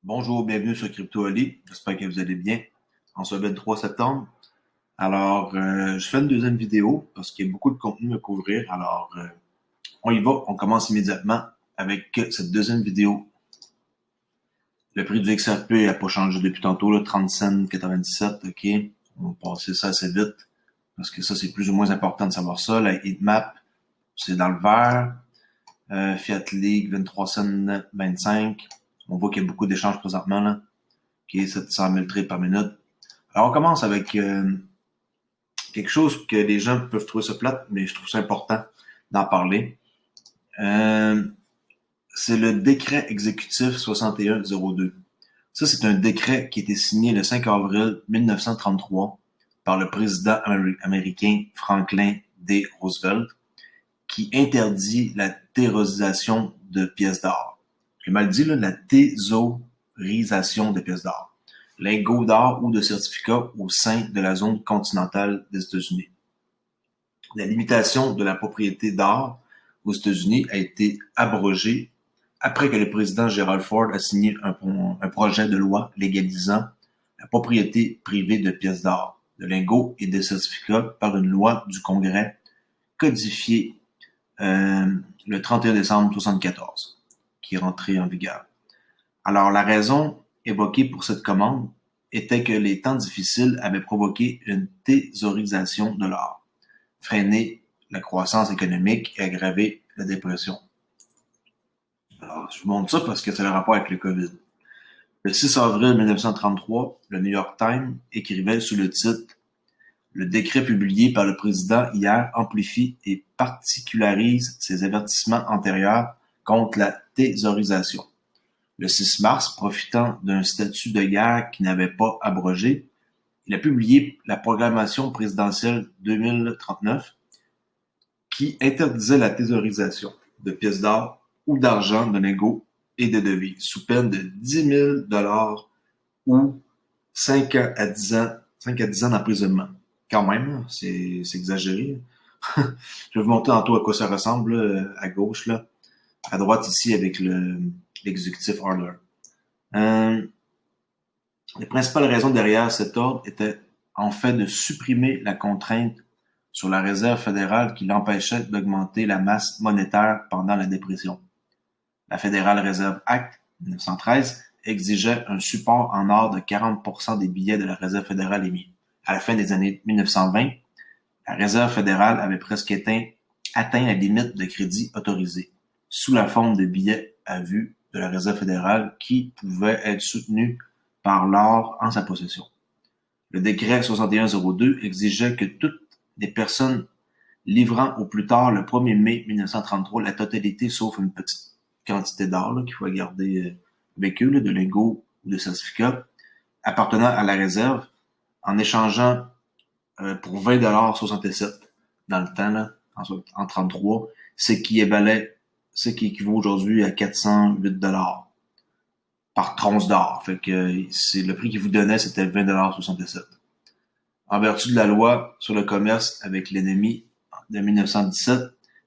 Bonjour, bienvenue sur Crypto Ali. J'espère que vous allez bien. En ce 23 septembre. Je fais une deuxième vidéo parce qu'il y a beaucoup de contenu à couvrir. On y va. On commence immédiatement avec cette deuxième vidéo. Le prix du XRP n'a pas changé depuis tantôt, là, 30 cents 97. OK. On va passer ça assez vite parce que ça, c'est plus ou moins important de savoir ça. La heatmap, c'est dans le vert. Fiat League, 23 cents 25. On voit qu'il y a beaucoup d'échanges présentement, là. OK, 700 000 trades par minute. Alors, on commence avec quelque chose que les gens peuvent trouver ça plate, mais je trouve ça important d'en parler. Euh, c'est le décret exécutif 6102. Ça, c'est un décret qui a été signé le 5 avril 1933 par le président américain Franklin D. Roosevelt, qui interdit la thésaurisation de pièces d'or. J'ai mal dit, là, la thésaurisation de pièces d'or. Lingots d'or ou de certificats au sein de la zone continentale des États-Unis. La limitation de la propriété d'or aux États-Unis a été abrogée après que le président Gerald Ford a signé un projet de loi légalisant la propriété privée de pièces d'or, de lingots et de certificats par une loi du Congrès codifiée le 31 décembre 1974, qui est rentrée en vigueur. Alors, la raison évoquée pour cette commande était que les temps difficiles avaient provoqué une thésaurisation de l'or, freiné la croissance économique et aggravé la dépression. Alors, je vous montre ça parce que c'est le rapport avec le COVID. Le 6 avril 1933, le New York Times écrivait sous le titre Le décret publié par le président hier amplifie et particularise ses avertissements antérieurs contre la thésaurisation. Le 6 mars, profitant d'un statut de guerre qui n'avait pas abrogé, il a publié la programmation présidentielle 2039 qui interdisait la thésaurisation de pièces d'or ou d'argent, de lingots et de devises, sous peine de 10 000 $ ou 5 à 10 ans d'emprisonnement. Quand même, c'est exagéré. Je vais vous montrer tantôt à quoi ça ressemble, là, à gauche, là. À droite, ici, avec l'executive order. Les principales raisons derrière cet ordre étaient en fait de supprimer la contrainte sur la réserve fédérale qui l'empêchait d'augmenter la masse monétaire pendant la dépression. La Federal Reserve Act 1913 exigeait un support en or de 40% des billets de la réserve fédérale émis. À la fin des années 1920, la réserve fédérale avait presque atteint la limite de crédit autorisé, sous la forme de billets à vue de la réserve fédérale qui pouvaient être soutenus par l'or en sa possession. Le décret 6102 exigeait que toutes les personnes livrant au plus tard le 1er mai 1933 la totalité sauf une petite quantité d'or qu'il faut garder avec eux, là, de lingots ou de certificats appartenant à la réserve en échangeant pour 20 $ 67 dans le temps, là, en 33, ce qui équivaut aujourd'hui à 408 $ par tronce d'or. Fait que c'est le prix qu'il vous donnait, c'était 20 $ 67. En vertu de la loi sur le commerce avec l'ennemi de 1917,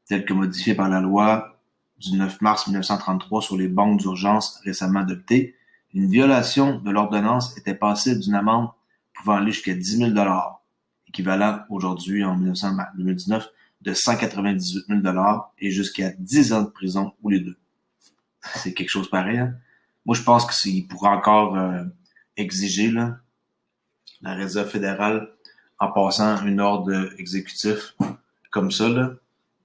telle que modifiée par la loi du 9 mars 1933 sur les bons d'urgence récemment adoptée, une violation de l'ordonnance était passible d'une amende pouvant aller jusqu'à 10 000 $, équivalent aujourd'hui en 2019 de 198 000 $ et jusqu'à 10 ans de prison ou les deux. C'est quelque chose pareil, hein? Moi, je pense qu'il pourrait encore exiger là, la Réserve fédérale en passant une ordre exécutif comme ça, là,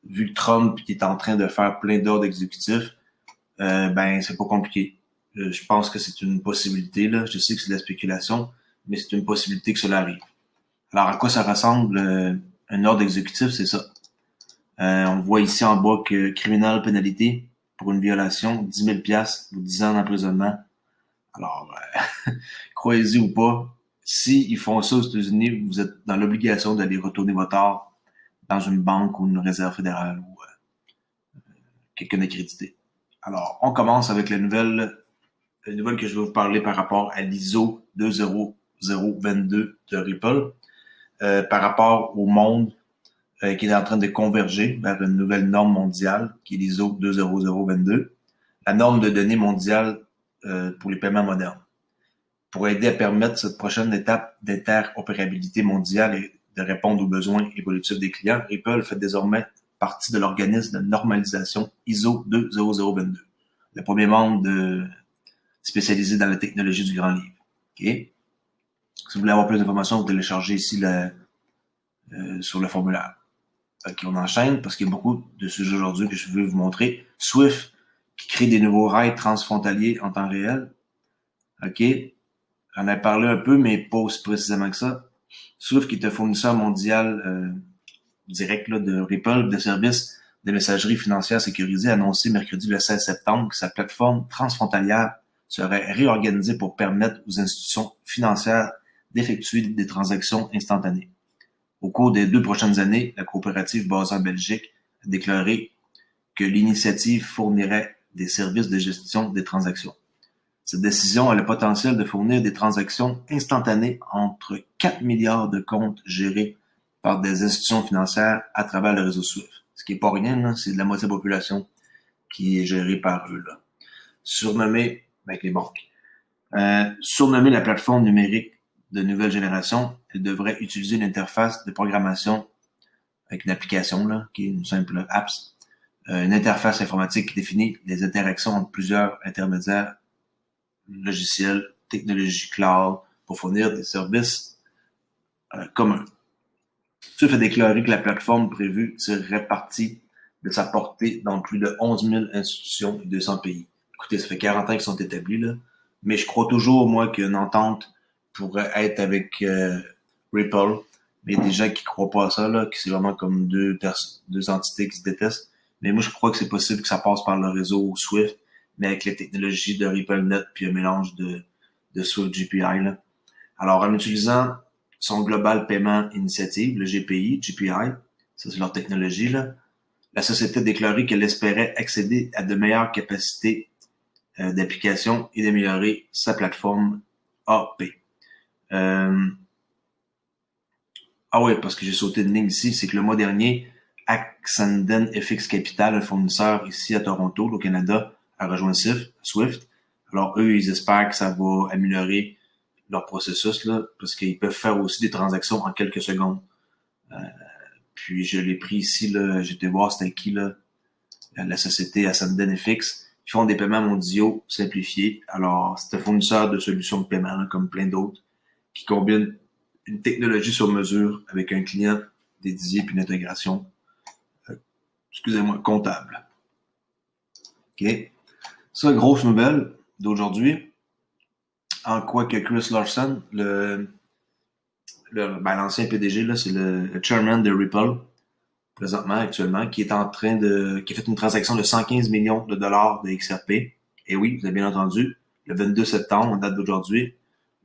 vu que Trump est en train de faire plein d'ordres exécutifs, ben c'est pas compliqué. Je pense que c'est une possibilité, là. Je sais que c'est de la spéculation, mais c'est une possibilité que cela arrive. Alors, à quoi ça ressemble un ordre exécutif, c'est ça. On voit ici en bas que criminal pénalité pour une violation, 10 000 $ ou 10 ans d'emprisonnement. Alors, croyez-y ou pas, s'ils font ça aux États-Unis, vous êtes dans l'obligation d'aller retourner votre or dans une banque ou une réserve fédérale ou quelqu'un d'accrédité. Alors, on commence avec la nouvelle que je vais vous parler par rapport à l'ISO 20022 de Ripple, par rapport au monde qui est en train de converger vers une nouvelle norme mondiale, qui est l'ISO 20022. La norme de données mondiale pour les paiements modernes. Pour aider à permettre cette prochaine étape d'interopérabilité mondiale et de répondre aux besoins évolutifs des clients, Ripple fait désormais partie de l'organisme de normalisation ISO 20022, le premier membre spécialisé dans la technologie du grand livre. Okay? Si vous voulez avoir plus d'informations, vous téléchargez ici sur le formulaire. Ok, on enchaîne parce qu'il y a beaucoup de sujets aujourd'hui que je veux vous montrer. Swift, qui crée des nouveaux rails transfrontaliers en temps réel. Ok, j'en ai parlé un peu, mais pas aussi précisément que ça. Swift, qui est un fournisseur mondial direct là, de Ripple, de services de messagerie financière sécurisée, a annoncé mercredi le 16 septembre que sa plateforme transfrontalière serait réorganisée pour permettre aux institutions financières d'effectuer des transactions instantanées. Au cours des 2 prochaines années, la coopérative basée en Belgique a déclaré que l'initiative fournirait des services de gestion des transactions. Cette décision a le potentiel de fournir des transactions instantanées entre 4 milliards de comptes gérés par des institutions financières à travers le réseau SWIFT. Ce qui n'est pas rien, là, c'est de la moitié de la population qui est gérée par eux. Là. Surnommée, avec les banques, surnommée la plateforme numérique de nouvelle génération, elle devrait utiliser une interface de programmation avec une application, là, qui est une simple apps, une interface informatique qui définit les interactions entre plusieurs intermédiaires logiciels, technologies cloud, pour fournir des services communs. Swift a déclaré que la plateforme prévue tirerait parti de sa portée dans plus de 11 000 institutions et 200 pays. Écoutez, ça fait 40 ans qu'ils sont établis, là, mais je crois toujours, moi, qu'une entente pourrait être avec Ripple, mais il y a des gens qui croient pas à ça, là, que c'est vraiment comme deux entités qui se détestent. Mais moi, je crois que c'est possible que ça passe par le réseau Swift, mais avec les technologies de RippleNet puis un mélange de Swift GPI, là. Alors, en utilisant son Global Payment Initiative, le GPI, ça c'est leur technologie, là, la société a déclaré qu'elle espérait accéder à de meilleures capacités d'application et d'améliorer sa plateforme AP. Ah oui, parce que j'ai sauté une ligne ici, c'est que le mois dernier, Ascendant FX Capital, un fournisseur ici à Toronto, au Canada, a rejoint Swift. Alors eux, ils espèrent que ça va améliorer leur processus, là, parce qu'ils peuvent faire aussi des transactions en quelques secondes. Puis je l'ai pris ici, là, j'étais voir c'était qui, là, la société Ascendant FX. Ils font des paiements mondiaux simplifiés. Alors, c'est un fournisseur de solutions de paiement, là, comme plein d'autres, qui combine une technologie sur mesure avec un client dédié puis une intégration, comptable. OK. Ça, grosse nouvelle d'aujourd'hui. En quoi que Chris Larson, l'ancien PDG, là, c'est le chairman de Ripple, présentement, actuellement, qui a fait une transaction de 115 millions de dollars de XRP. Et oui, vous avez bien entendu, le 22 septembre, en date d'aujourd'hui,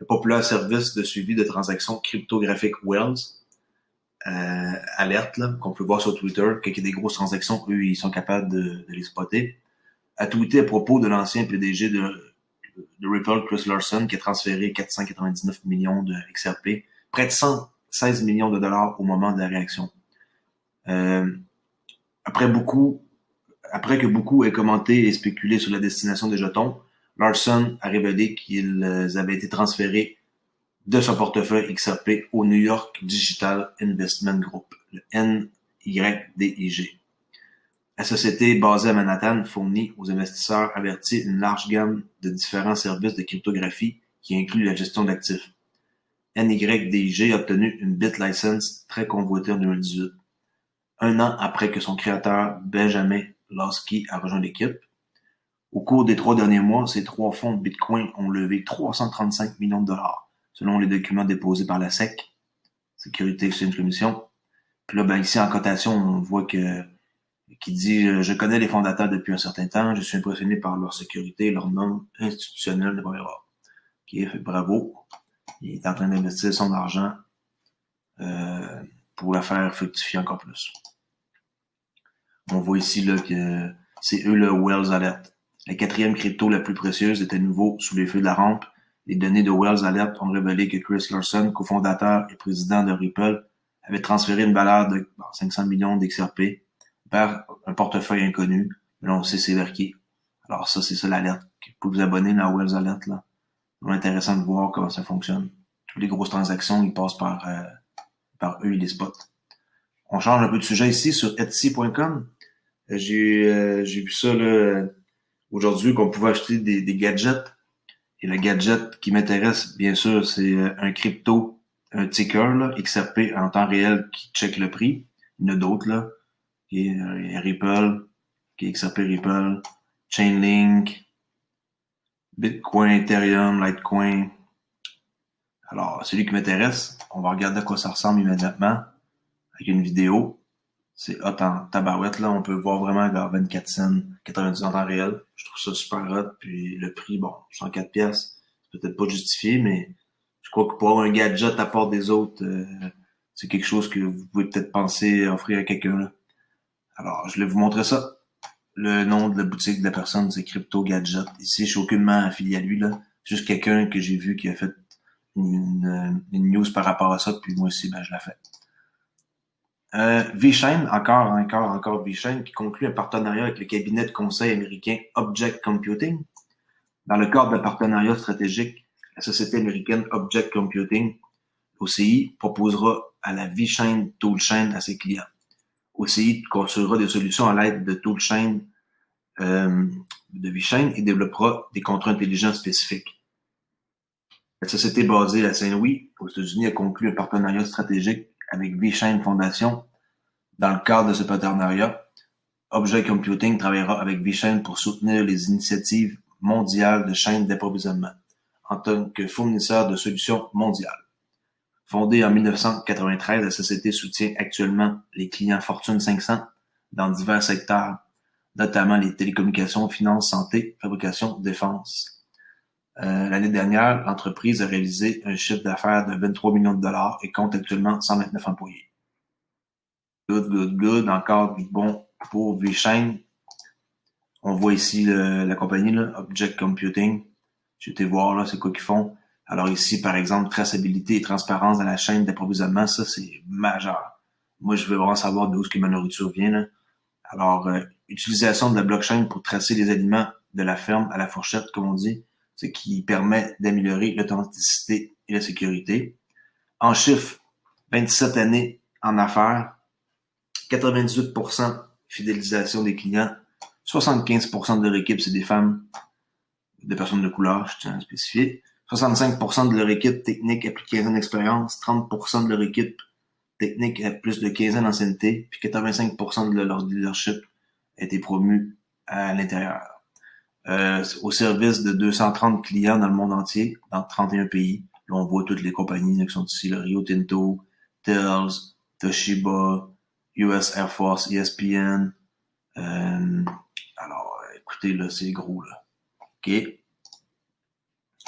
le populaire service de suivi de transactions cryptographiques Wells, alerte, là, qu'on peut voir sur Twitter, quand il y a des grosses transactions, eux, ils sont capables de les spotter, a tweeté à propos de l'ancien PDG de Ripple, Chris Larson, qui a transféré 499 millions de XRP, près de 116 millions de dollars au moment de la réaction. Après que beaucoup aient commenté et spéculé sur la destination des jetons, Larson a révélé qu'ils avaient été transférés de son portefeuille XRP au New York Digital Investment Group, le NYDIG. La société basée à Manhattan fournit aux investisseurs avertis une large gamme de différents services de cryptographie qui incluent la gestion d'actifs. NYDIG a obtenu une BitLicense très convoitée en 2018, un an après que son créateur Benjamin Lasky a rejoint l'équipe. Au cours des 3 derniers mois, ces 3 fonds de Bitcoin ont levé 335 millions de dollars, selon les documents déposés par la SEC, Security Exchange Commission. Puis là, ici en cotation, on voit qui dit « Je connais les fondateurs depuis un certain temps, je suis impressionné par leur sécurité et leur norme institutionnelle de premier ordre. » OK, fait bravo. Il est en train d'investir son argent pour la faire fructifier encore plus. On voit ici là que c'est eux le Wells Alert. La 4e crypto la plus précieuse est à nouveau sous les feux de la rampe. Les données de Wells Alert ont révélé que Chris Larson, cofondateur et président de Ripple, avait transféré une valeur de 500 millions d'XRP vers un portefeuille inconnu, mais on sait c'est vers qui. Alors ça, c'est ça l'alerte Vous pouvez vous abonner là, à Wells Alert, là. C'est intéressant de voir comment ça fonctionne. Toutes les grosses transactions, ils passent par eux, ils les spots. On change un peu de sujet ici sur Etsy.com. J'ai vu ça là, aujourd'hui qu'on pouvait acheter des gadgets. Et le gadget qui m'intéresse, bien sûr, c'est un crypto, un ticker, là, XRP en temps réel qui check le prix. Il y en a d'autres, là. Il y a Ripple, qui est XRP Ripple, Chainlink, Bitcoin, Ethereum, Litecoin. Alors, celui qui m'intéresse, on va regarder à quoi ça ressemble immédiatement avec une vidéo. C'est hot en tabarouette, là. On peut voir vraiment vers 24 cents, 90 en temps réel. Je trouve ça super hot. Puis le prix, bon, 104 pièces, c'est peut-être pas justifié, mais je crois que pour avoir un gadget à part des autres, c'est quelque chose que vous pouvez peut-être penser offrir à quelqu'un, là. Alors, je vais vous montrer ça. Le nom de la boutique de la personne, c'est Crypto Gadget. Ici, je suis aucunement affilié à lui, là. C'est juste quelqu'un que j'ai vu qui a fait une news par rapport à ça, puis moi aussi, ben, je l'ai fait. VeChain, encore VeChain, qui conclut un partenariat avec le cabinet de conseil américain Object Computing. Dans le cadre d'un partenariat stratégique, la société américaine Object Computing, OCI, proposera à la VeChain Toolchain à ses clients. OCI construira des solutions à l'aide de Toolchain de VeChain et développera des contrats intelligents spécifiques. La société basée à Saint-Louis, aux États-Unis, a conclu un partenariat stratégique avec VeChain Foundation. Dans le cadre de ce partenariat, Object Computing travaillera avec VeChain pour soutenir les initiatives mondiales de chaînes d'approvisionnement en tant que fournisseur de solutions mondiales. Fondée en 1993, la société soutient actuellement les clients Fortune 500 dans divers secteurs, notamment les télécommunications, finances, santé, fabrication, défense. L'année dernière, l'entreprise a réalisé un chiffre d'affaires de 23 millions de dollars et compte actuellement 129 employés. Good. Encore du bon pour VeChain. On voit ici la compagnie, là, Object Computing. J'ai été voir là, c'est quoi qu'ils font. Alors ici, par exemple, traçabilité et transparence dans la chaîne d'approvisionnement, ça, c'est majeur. Moi, je veux vraiment savoir d'où est-ce que ma nourriture vient, là. Alors, utilisation de la blockchain pour tracer les aliments de la ferme à la fourchette, comme on dit, ce qui permet d'améliorer l'authenticité et la sécurité. En chiffres, 27 années en affaires, 98% fidélisation des clients, 75% de leur équipe, c'est des femmes, des personnes de couleur, je tiens à spécifier. 65% de leur équipe technique a plus de 15 ans d'expérience, 30% de leur équipe technique a plus de 15 ans d'ancienneté, puis 85% de leur leadership a été promu à l'intérieur. Au service de 230 clients dans le monde entier, dans 31 pays. Là, on voit toutes les compagnies qui sont ici, le Rio Tinto, Tells, Toshiba, US Air Force, ESPN. Alors, écoutez, là, c'est gros, là. OK.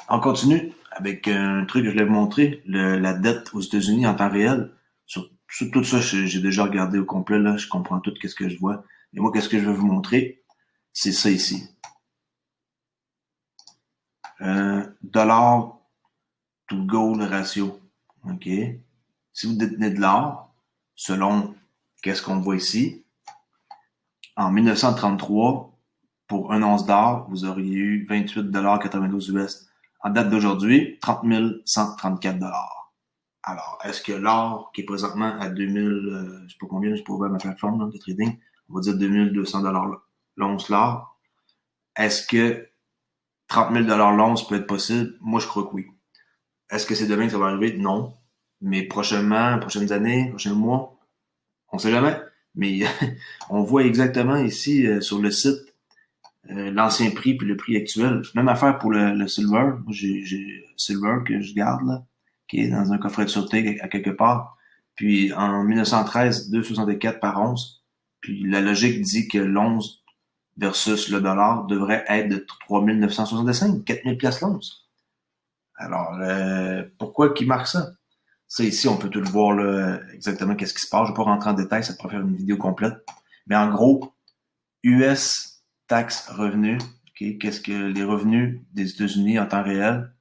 On continue avec un truc que je voulais vous montrer, la dette aux États-Unis en temps réel. Sur tout ça, j'ai déjà regardé au complet, là. Je comprends tout ce que je vois. Et moi, qu'est-ce que je veux vous montrer? C'est ça ici. Dollar to gold ratio. OK? Si vous détenez de l'or, selon qu'est-ce qu'on voit ici, en 1933, pour un once d'or, vous auriez eu 28,92 US. En date d'aujourd'hui, 30 134 $. Alors, est-ce que l'or, qui est présentement à 2000, je sais pas combien, je sais pas ouvert ma plateforme là, de trading, on va dire 2200 $ l'once l'or, est-ce que 30 000 $ l'once peut être possible? Moi, je crois que oui. Est-ce que c'est demain que ça va arriver? Non. Mais prochainement, prochaines années, prochains mois, on sait jamais. Mais on voit exactement ici sur le site l'ancien prix puis le prix actuel. Même affaire pour le silver. Moi, j'ai silver que je garde là, qui est dans un coffret de sûreté à quelque part. Puis en 1913, 2,64 par once. Puis la logique dit que l'once versus le dollar devrait être de 3 965, 4 000 piastres l'once. Alors, pourquoi qu'il marque ça? Ça, ici, on peut tout le voir là, exactement qu'est-ce qui se passe. Je ne vais pas rentrer en détail, ça pourrait faire une vidéo complète. Mais en gros, US taxe revenus, okay, qu'est-ce que les revenus des États-Unis en temps réel,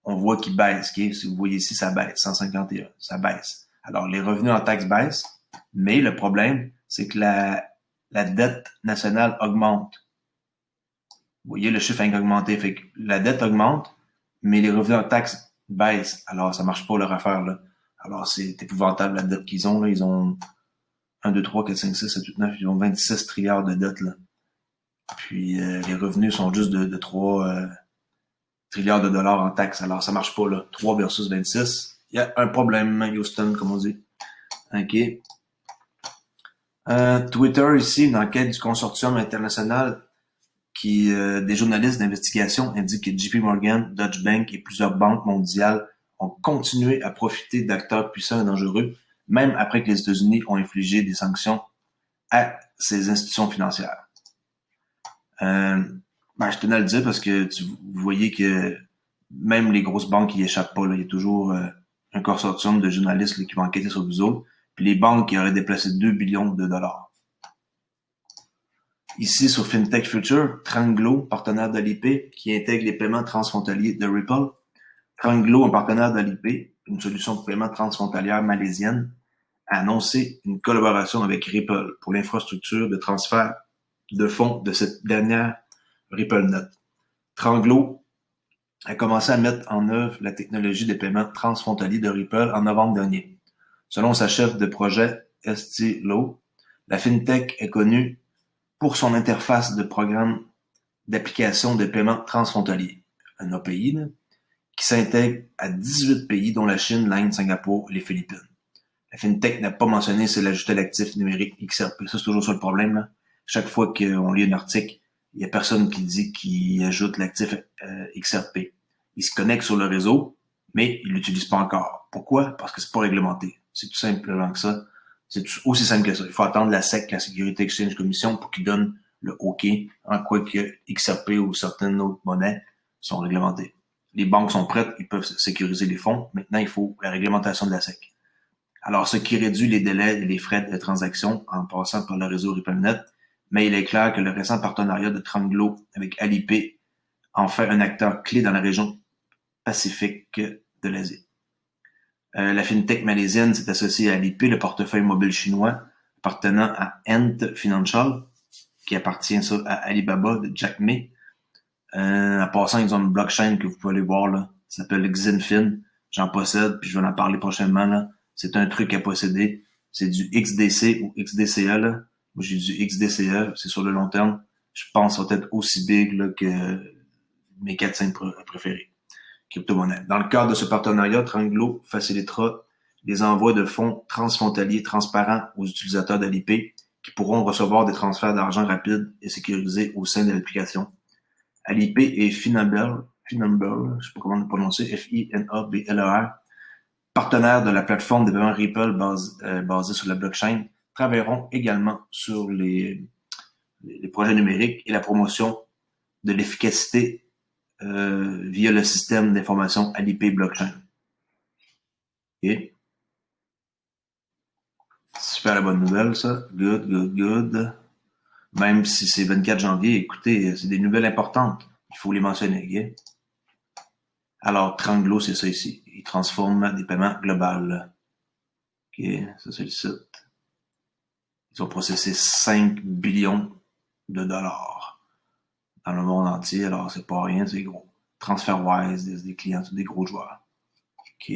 on voit qu'ils baissent. Okay? Si vous voyez ici, ça baisse, 151, ça baisse. Alors, les revenus en taxe baissent, mais le problème, c'est que la dette nationale augmente. Vous voyez, le chiffre a augmenté. Fait que la dette augmente, mais les revenus en taxes baissent. Alors, ça marche pas leur affaire, là. Alors, c'est épouvantable la dette qu'ils ont, là. Ils ont 1, 2, 3, 4, 5, 6, 7, 8, 9, ils ont 26 trilliards de dettes, là. Puis, les revenus sont juste de 3 trilliards de dollars en taxes. Alors, ça marche pas, là. 3 versus 26. Il y a un problème, Houston, comme on dit. OK. Twitter, ici, une enquête du consortium international qui des journalistes d'investigation indiquent que JP Morgan, Deutsche Bank et plusieurs banques mondiales ont continué à profiter d'acteurs puissants et dangereux, même après que les États-Unis ont infligé des sanctions à ces institutions financières. Je tenais à le dire parce que vous voyez que même les grosses banques y échappent pas. Là. Il y a toujours un consortium de journalistes là, qui vont enquêter sur vous autres. Puis les banques qui auraient déplacé 2 billions de dollars. Ici, sur FinTech Future, Tranglo, partenaire d'Alipay, qui intègre les paiements transfrontaliers de Ripple. Tranglo, un partenaire d'Alipay, une solution de paiement transfrontalière malaisienne, a annoncé une collaboration avec Ripple pour l'infrastructure de transfert de fonds de cette dernière RippleNet. Tranglo a commencé à mettre en œuvre la technologie des paiements transfrontaliers de Ripple en novembre dernier. Selon sa chef de projet, Esti Lowe, la FinTech est connue pour son interface de programme d'application de paiement transfrontalier, un API, là, qui s'intègre à 18 pays, dont la Chine, l'Inde, Singapour et les Philippines. La FinTech n'a pas mentionné c'est l'ajouter l'actif numérique XRP. Ça, c'est toujours ça le problème. Là. Chaque fois qu'on lit un article, il n'y a personne qui dit qu'il ajoute l'actif XRP. Il se connecte sur le réseau, mais il l'utilise pas encore. Pourquoi? Parce que c'est pas réglementé. C'est tout simplement que ça. C'est aussi simple que ça. Il faut attendre la SEC, la Security Exchange Commission, pour qu'ils donnent le OK, en quoi que XRP ou certaines autres monnaies sont réglementées. Les banques sont prêtes, ils peuvent sécuriser les fonds. Maintenant, il faut la réglementation de la SEC. Alors, ce qui réduit les délais et les frais de transaction en passant par le réseau RippleNet, mais il est clair que le récent partenariat de Tranglo avec Alipay en fait un acteur clé dans la région pacifique de l'Asie. La FinTech malaisienne s'est associée à Alipay, le portefeuille mobile chinois appartenant à Ant Financial, qui appartient ça à Alibaba de Jack Ma. En passant, ils ont une blockchain que vous pouvez aller voir là, ça s'appelle Xinfin. J'en possède, puis je vais en parler prochainement là. C'est un truc à posséder. C'est du XDC ou XDCE là. Moi j'ai du XDCE, c'est sur le long terme. Je pense que ça va être aussi big là, que mes 4-5 préférés. Crypto-monnaie. Dans le cadre de ce partenariat, Tranglo facilitera les envois de fonds transfrontaliers transparents aux utilisateurs d'Alipay qui pourront recevoir des transferts d'argent rapides et sécurisés au sein de l'application. Alipay et Finable, je sais pas comment le prononcer, Finabler, partenaires de la plateforme de paiement Ripple basée sur la blockchain, travailleront également sur les projets numériques et la promotion de l'efficacité via le système d'information Alipay Blockchain. Okay. Super la bonne nouvelle, ça. Good, good, good. Même si c'est 24 janvier, écoutez, c'est des nouvelles importantes. Il faut les mentionner, okay? Alors, Tranglo, c'est ça ici. Il transforme des paiements globaux. OK, ça c'est le site. Ils ont processé 5 billions de dollars dans le monde entier. Alors, c'est pas rien, c'est gros. TransferWise, des clients, des gros joueurs. OK.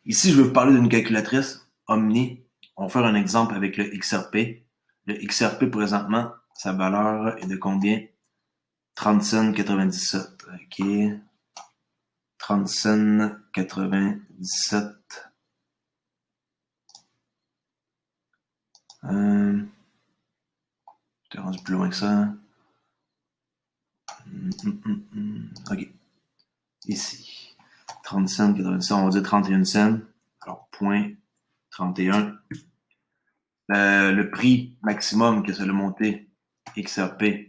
Ici, je vais vous parler d'une calculatrice Omni. On va faire un exemple avec le XRP. Le XRP, présentement, sa valeur est de combien? 37,97. OK. 37,97. J'étais rendu plus loin que ça. OK. Ici. 30 cents, 90 cents, on va dire 31 cents. Alors, point 31. Le prix maximum que ça a monté XRP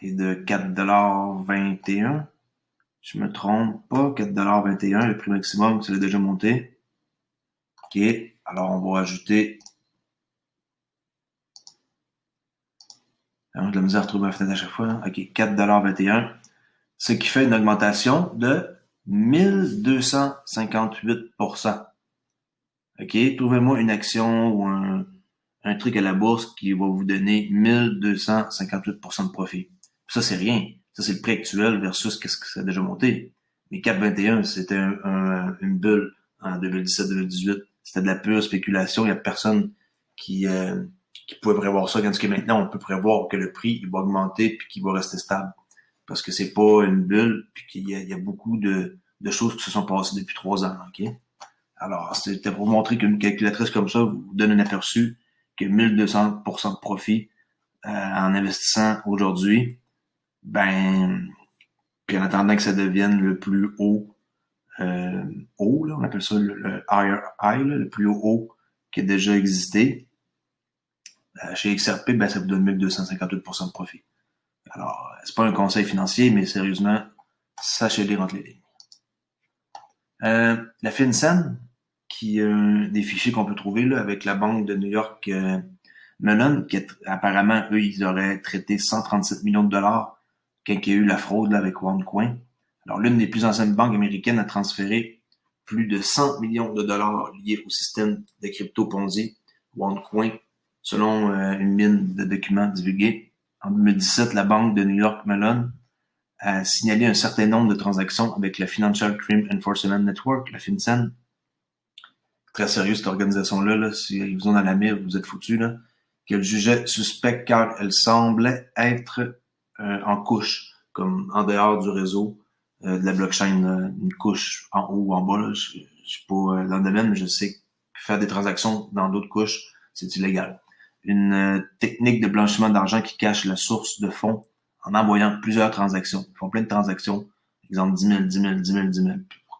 est de 4,21 $. Je me trompe pas, 4,21 $, le prix maximum que ça a déjà monté. OK. Alors, on va ajouter. J'ai de la misère à trouver ma fenêtre à chaque fois. OK, 4,21 $. Ce qui fait une augmentation de 1258%. OK, trouvez-moi une action ou un un truc à la bourse qui va vous donner 1258% de profit. Puis ça, c'est rien. Ça, c'est le prix actuel versus qu'est-ce que ça a déjà monté. Mais Cap 21, c'était une bulle en 2017-2018. C'était de la pure spéculation. Il n'y a personne qui, euh, qui pouvait prévoir ça. Tandis que maintenant, on peut prévoir que le prix il va augmenter puis qu'il va rester stable. Parce que c'est pas une bulle puis qu'il y a beaucoup de choses qui se sont passées depuis 3 ans. OK? Alors, c'était pour montrer qu'une calculatrice comme ça vous donne un aperçu que 1200% de profit en investissant aujourd'hui, ben, puis en attendant que ça devienne le plus haut, là, on appelle ça le higher high, là, le plus haut qui a déjà existé, chez XRP, ben, ça vous donne 1258% de profit. Alors, c'est pas un conseil financier, mais sérieusement, sachez-les entre les lignes. La FinCEN, qui des fichiers qu'on peut trouver là, avec la banque de New York Mellon, qui apparemment, eux, ils auraient traité 137 millions de dollars quand il y a eu la fraude là, avec OneCoin. Alors, l'une des plus anciennes banques américaines a transféré plus de 100 millions de dollars liés au système de crypto Ponzi OneCoin, selon une mine de documents divulgués. En 2017, la banque de New York Mellon a signalé un certain nombre de transactions avec la Financial Crime Enforcement Network, la FinCEN. Très sérieux cette organisation-là, là, si ils vous ont dans la mire, vous êtes foutus, là, qu'elle jugeait suspecte car elle semblait être en couche, comme en dehors du réseau de la blockchain, une couche en haut ou en bas. Là. Je suis pas dans le domaine, mais je sais que faire des transactions dans d'autres couches, c'est illégal. Une technique de blanchiment d'argent qui cache la source de fonds en envoyant plusieurs transactions. Ils font plein de transactions, exemple 10 000, 10 000, 10 000, 10 000,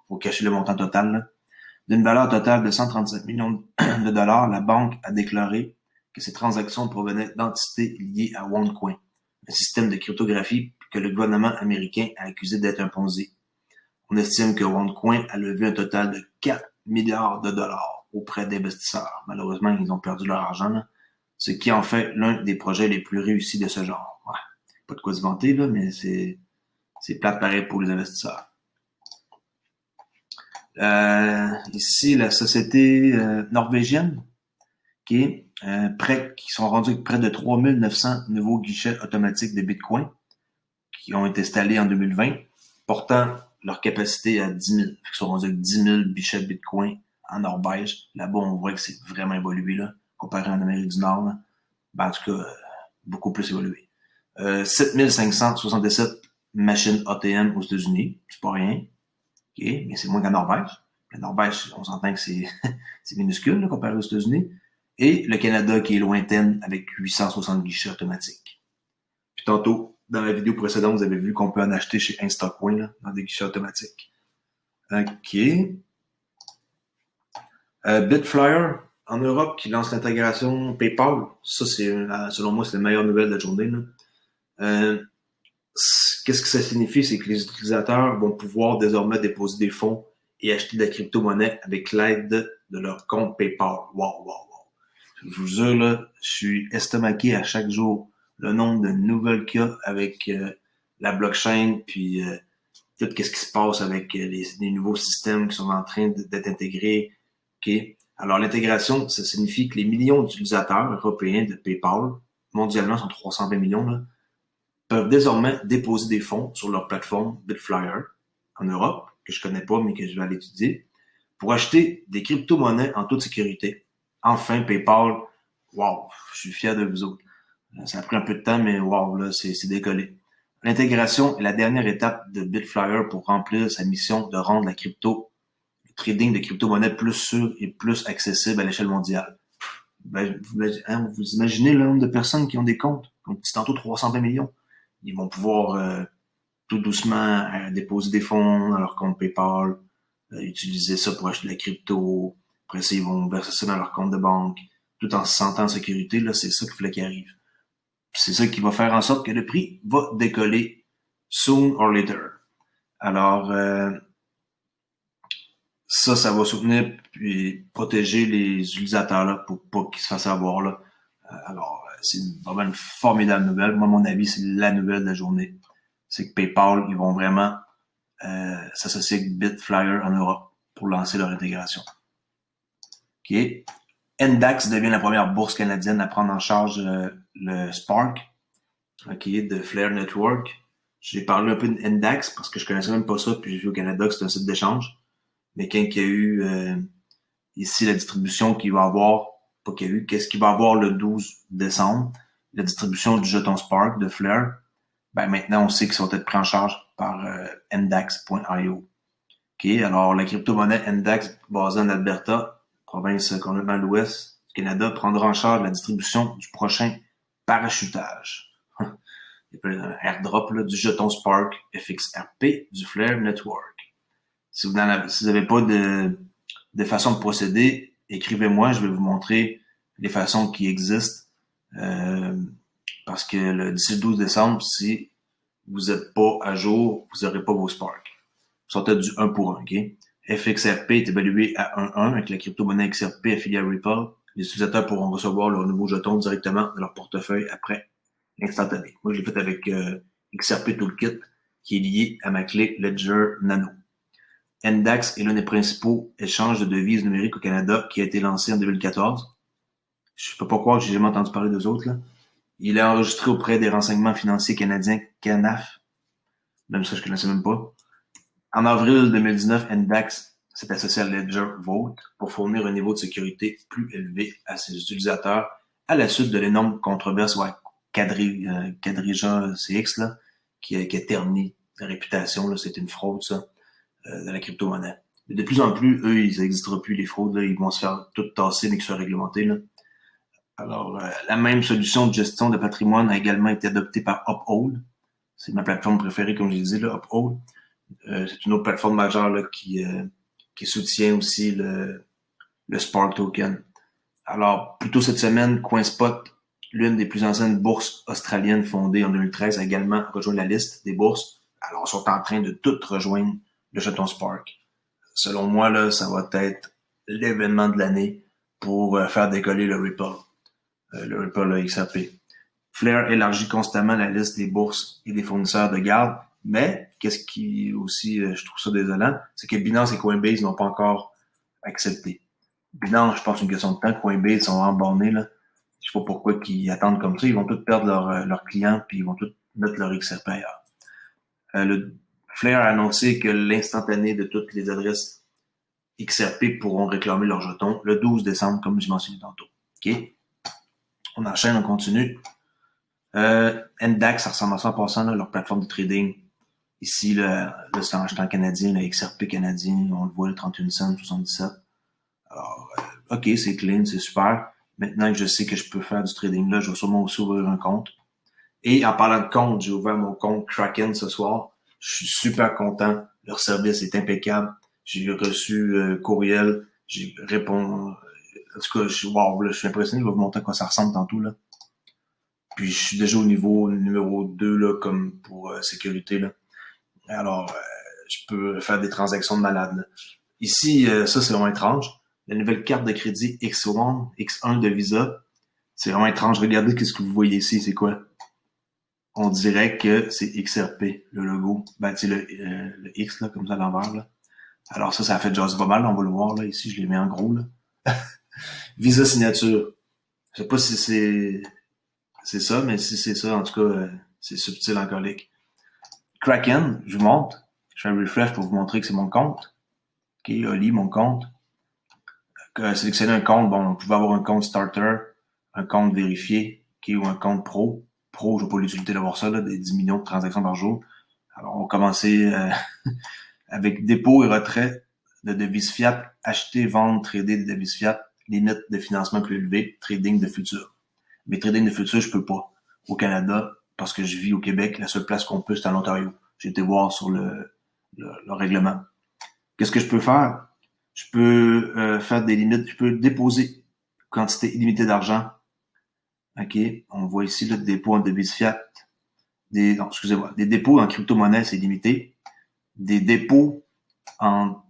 pour cacher le montant total. Là. D'une valeur totale de 137 millions de dollars, la banque a déclaré que ces transactions provenaient d'entités liées à OneCoin, un système de cryptographie que le gouvernement américain a accusé d'être un Ponzi. On estime que OneCoin a levé un total de 4 milliards de dollars auprès d'investisseurs. Malheureusement, ils ont perdu leur argent, là, ce qui en fait l'un des projets les plus réussis de ce genre. Ouais. Pas de quoi se vanter, là, mais c'est plate pareil pour les investisseurs. Ici, la société norvégienne qui sont rendus avec près de 3900 nouveaux guichets automatiques de Bitcoin qui ont été installés en 2020, portant leur capacité à 10 000. Ils sont rendus avec 10 000 guichets de Bitcoin en Norvège. Là-bas, on voit que c'est vraiment évolué, là, comparé en Amérique du Nord. Là. Ben, en tout cas, beaucoup plus évolué. 7567 machines ATM aux États-Unis. C'est pas rien. Okay, mais c'est moins qu'en Norvège. La Norvège, on s'entend que c'est minuscule là, comparé aux États-Unis. Et le Canada qui est lointaine avec 860 guichets automatiques. Puis tantôt, dans la vidéo précédente, vous avez vu qu'on peut en acheter chez Instacoin là, dans des guichets automatiques. OK. Bitflyer en Europe qui lance l'intégration PayPal. Ça, c'est selon moi, c'est la meilleure nouvelle de la journée. Là. Qu'est-ce que ça signifie? C'est que les utilisateurs vont pouvoir désormais déposer des fonds et acheter de la crypto-monnaie avec l'aide de leur compte PayPal. Wow. Je vous jure, là, je suis estomaqué à chaque jour. Le nombre de nouvelles cas avec la blockchain, puis tout ce qui se passe avec les nouveaux systèmes qui sont en train d'être intégrés. Okay? Alors, l'intégration, ça signifie que les millions d'utilisateurs européens de PayPal, mondialement, sont 320 millions, là, peuvent désormais déposer des fonds sur leur plateforme Bitflyer en Europe, que je connais pas, mais que je vais aller étudier, pour acheter des crypto-monnaies en toute sécurité. Enfin, PayPal, wow, je suis fier de vous autres. Ça a pris un peu de temps, mais wow, là, c'est décollé. L'intégration est la dernière étape de Bitflyer pour remplir sa mission de rendre le trading de crypto-monnaies plus sûr et plus accessible à l'échelle mondiale. Ben, vous imaginez le nombre de personnes qui ont des comptes, comme dit tantôt 320 millions. Ils vont pouvoir tout doucement déposer des fonds dans leur compte PayPal, utiliser ça pour acheter de la crypto. Après ça, ils vont verser ça dans leur compte de banque, tout en se sentant en sécurité. Là, c'est ça qu'il fallait qu'il arrive. C'est ça qui va faire en sorte que le prix va décoller soon or later. Alors, ça va soutenir et protéger les utilisateurs là, pour pas qu'ils se fassent avoir. Là. Alors, c'est vraiment une formidable nouvelle. Moi, à mon avis, c'est la nouvelle de la journée. C'est que PayPal, ils vont vraiment s'associer avec Bitflyer en Europe pour lancer leur intégration. OK. NDAX devient la première bourse canadienne à prendre en charge le Spark, de Flare Network. J'ai parlé un peu de NDAX parce que je connaissais même pas ça, puis j'ai vu au Canada que c'est un site d'échange. Mais quand il y a eu ici la distribution qu'il va avoir, pas qu'il y a eu, qu'est-ce qu'il va avoir le 12 décembre, la distribution du jeton Spark de Flare, ben maintenant on sait qu'ils vont être pris en charge par NDAX.io. Alors la crypto-monnaie NDAX basée en Alberta, province complètement à l'ouest du Canada, prendra en charge la distribution du prochain parachutage. Il y a un airdrop là, du jeton Spark FXRP du Flare Network. Si vous n'avez pas de façon de procéder, écrivez-moi, je vais vous montrer les façons qui existent. Euh, Parce que d'ici le 12 décembre, si vous n'êtes pas à jour, vous n'aurez pas vos Spark. Vous sortez du 1 pour 1, OK? FXRP est évalué à 1,1 avec la crypto-monnaie XRP affiliée à Ripple. Les utilisateurs pourront recevoir leur nouveau jeton directement dans leur portefeuille après l'instantané. Moi, je l'ai fait avec XRP Toolkit qui est lié à ma clé Ledger Nano. NDAX est l'un des principaux échanges de devises numériques au Canada qui a été lancé en 2014. Je ne peux pas croire que j'ai jamais entendu parler d'eux autres, là. Il est enregistré auprès des renseignements financiers canadiens CANAF. Même ça, je ne connaissais même pas. En avril 2019, NDAX s'est associé à Ledger Vault pour fournir un niveau de sécurité plus élevé à ses utilisateurs à la suite de l'énorme controverse Quadriga CX là, qui a terni la réputation. Là, c'est une fraude, ça, de la crypto-monnaie. Mais de plus en plus, eux, ils n'existeront plus, les fraudes. Là, ils vont se faire tout tasser, mais qu'ils soient réglementés. Là. Alors, la même solution de gestion de patrimoine a également été adoptée par Uphold. C'est ma plateforme préférée, comme je l'ai dit, là, Uphold. C'est une autre plateforme majeure là, qui soutient aussi le Spark Token. Alors, plus tôt cette semaine, CoinSpot, l'une des plus anciennes bourses australiennes fondée en 2013, a également rejoint la liste des bourses. Alors, ils sont en train de toutes rejoindre le jeton Spark. Selon moi, là, ça va être l'événement de l'année pour faire décoller le Ripple XRP. Flare élargit constamment la liste des bourses et des fournisseurs de garde, mais qu'est-ce qui aussi, je trouve ça désolant, c'est que Binance et Coinbase n'ont pas encore accepté. Binance, je pense, une question de temps. Coinbase sont vraiment bornés, là. Je sais pas pourquoi ils attendent comme ça. Ils vont tous perdre leurs clients, puis ils vont tous mettre leur XRP ailleurs. Le Flare a annoncé que l'instantané de toutes les adresses XRP pourront réclamer leur jeton le 12 décembre, comme je mentionné tantôt. OK? On enchaîne, on continue. NDAX, ça ressemble à 100%, là, leur plateforme de trading. Ici, là c'est en jeton canadien, le XRP canadien, on le voit, le 31 cents, 77. Alors, OK, c'est clean, c'est super. Maintenant que je sais que je peux faire du trading là, je vais sûrement aussi ouvrir un compte. Et en parlant de compte, j'ai ouvert mon compte Kraken ce soir. Je suis super content. Leur service est impeccable. J'ai reçu courriel. J'ai répondu. En tout cas, wow, là, je suis impressionné. Je vais vous montrer à quoi ça ressemble tantôt. Là. Puis je suis déjà au niveau numéro 2 là, comme pour sécurité. Là. Alors, je peux faire des transactions de malade. Là. Ici, ça, c'est vraiment étrange. La nouvelle carte de crédit X1 de Visa, c'est vraiment étrange. Regardez ce que vous voyez ici, c'est quoi? On dirait que c'est XRP, le logo. Ben, tu sais, le X, là, comme ça, à l'envers, là. Alors ça a fait jaser pas mal, on va le voir, là. Ici, je l'ai mis en gros, là. Visa signature. Je sais pas si c'est ça, mais si c'est ça, en tout cas, c'est subtil en colique. Kraken, je vous montre. Je fais un refresh pour vous montrer que c'est mon compte. OK, Oli, mon compte. Sélectionner un compte, bon, on pouvait avoir un compte starter, un compte vérifié, OK, ou un compte pro. Pro, je n'ai pas l'utilité d'avoir ça, là, des 10 millions de transactions par jour. Alors, on va commencer avec dépôt et retrait de devises fiat, acheter, vendre, trader des devises fiat, limite de financement plus élevée, trading de futur. Mais trading de futur, je peux pas. Au Canada, parce que je vis au Québec, la seule place qu'on peut, c'est en Ontario. J'ai été voir sur le règlement. Qu'est-ce que je peux faire? Je peux faire des limites, je peux déposer quantité illimitée d'argent. OK, on voit ici le dépôt en devises fiat. Excusez-moi, des dépôts en crypto-monnaie, c'est limité. Des dépôts en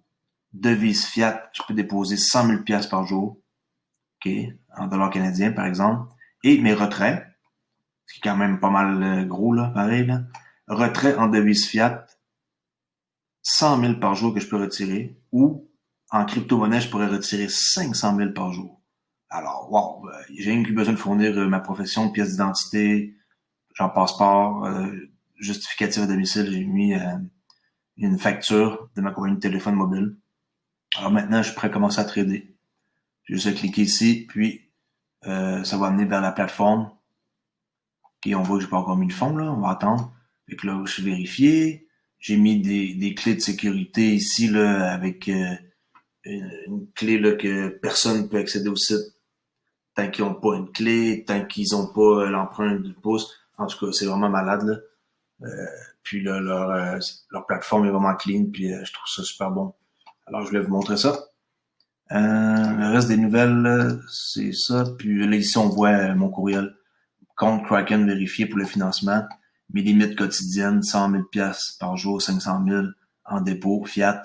devises fiat, je peux déposer 100 000 $ par jour. OK, en dollars canadiens, par exemple. Et mes retraits, ce qui est quand même pas mal gros, là, pareil, là. Retrait en devises fiat, 100 000 par jour que je peux retirer. Ou, en crypto-monnaie, je pourrais retirer 500 000 par jour. Alors, wow, j'ai eu besoin de fournir ma profession, pièce d'identité, genre passeport, justificatif à domicile. J'ai mis une facture de ma compagnie de téléphone mobile. Alors maintenant, je suis prêt à commencer à trader. J'ai juste à cliquer ici, puis ça va amener vers la plateforme. Et on voit que j'ai pas encore mis le fond, là. On va attendre. Fait que là, je suis vérifié. J'ai mis des clés de sécurité ici, là, avec une clé là, que personne ne peut accéder au site tant qu'ils n'ont pas une clé, tant qu'ils n'ont pas l'empreinte du pouce. En tout cas, c'est vraiment malade, là. Puis là, leur plateforme est vraiment clean, puis je trouve ça super bon. Alors, je voulais vous montrer ça. Le reste des nouvelles, c'est ça. Puis là, ici, on voit mon courriel. Compte Kraken vérifié pour le financement. Mes limites quotidiennes, 100 000 pièces par jour, 500 000 en dépôt, fiat.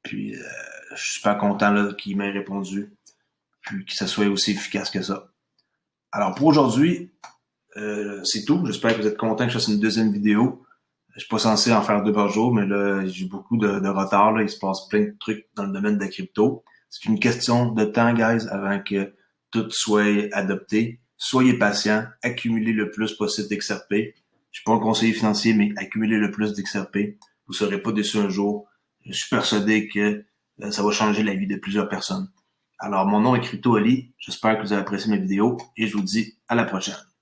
Puis, je suis super content là, qu'il m'ait répondu, puis que ça soit aussi efficace que ça. Alors, pour aujourd'hui, c'est tout. J'espère que vous êtes content que je fasse une deuxième vidéo. Je suis pas censé en faire deux par jour, mais là, j'ai beaucoup de retard. Là. Il se passe plein de trucs dans le domaine de la crypto. C'est une question de temps, guys, avant que tout soit adopté. Soyez patient, accumulez le plus possible d'XRP. Je suis pas un conseiller financier, mais accumulez le plus d'XRP. Vous serez pas déçus un jour. Je suis persuadé que ça va changer la vie de plusieurs personnes. Alors, mon nom est Crypto Ali. J'espère que vous avez apprécié mes vidéos et je vous dis à la prochaine.